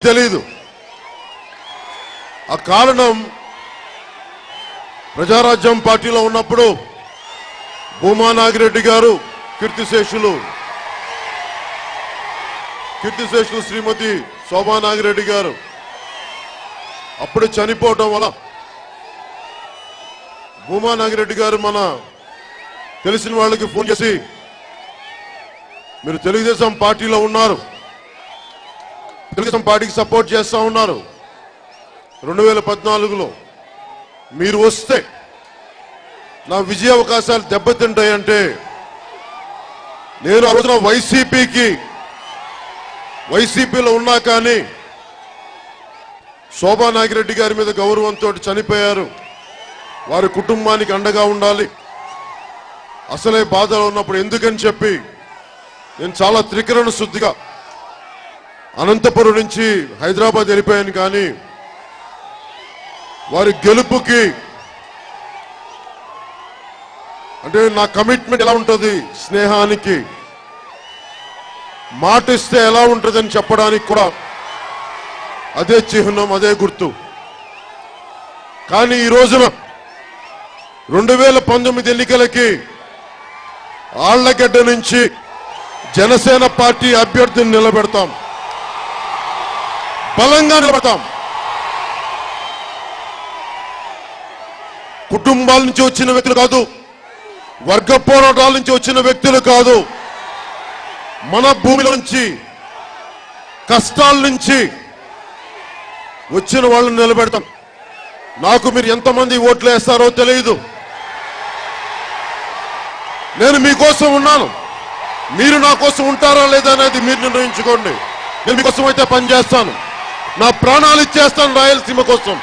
తెలీదు. ఆ కారణం ప్రజారాజ్యం పార్టీలో ఉన్నప్పుడు భూమా నాగిరెడ్డి గారు కీర్తిశేషులు శ్రీమతి శోభా నాగిరెడ్డి గారు అప్పుడు చనిపోవడం వల్ల భూమా నాగిరెడ్డి గారు మన తెలిసిన వాళ్ళకి ఫోన్ చేసి మీరు తెలుగుదేశం పార్టీలో ఉన్నారు, తెలుగుదేశం పార్టీకి సపోర్ట్ చేస్తా ఉన్నారు, 2014లో మీరు వస్తే నా విజయ అవకాశాలు దెబ్బతింటాయంటే నేను ఆ రోజున వైసీపీలో ఉన్నా కానీ శోభా నాగిరెడ్డి గారి మీద గౌరవంతో చనిపోయారు, వారి కుటుంబానికి అండగా ఉండాలి, అసలే బాధలో ఉన్నప్పుడు ఎందుకని చెప్పి నేను చాలా త్రికరణ శుద్ధిగా అనంతపురం నుంచి హైదరాబాద్ వెళ్ళిపోయాను. కానీ వారి గెలుపుకి అంటే నా కమిట్మెంట్ ఎలా ఉంటుంది, స్నేహానికి మాట ఇస్తే ఎలా ఉంటుందని చెప్పడానికి కూడా అదే చిహ్నం, అదే గుర్తు. కానీ ఈ రోజున 2019 ఎన్నికలకి ఆళ్లగడ్డ నుంచి జనసేన పార్టీ అభ్యర్థిని నిలబెడతాం, బలంగా నిలబెడతాం. కుటుంబాల నుంచి వచ్చిన వ్యక్తులు కాదు, వర్గ పోరాటాల నుంచి వచ్చిన వ్యక్తులు కాదు, మన భూమిలో నుంచి కష్టాల నుంచి వచ్చిన వాళ్ళని నిలబెడతాం. నాకు మీరు ఎంతమంది ఓట్లు వేస్తారో తెలియదు, నేను మీకోసం ఉన్నాను, మీరు నా కోసం ఉంటారా లేదా అనేది మీరు నిర్ణయించుకోండి. నేను మీకోసం అయితే పనిచేస్తాను, నా ప్రాణాలు ఇచ్చేస్తాను రాయలసీమ కోసం.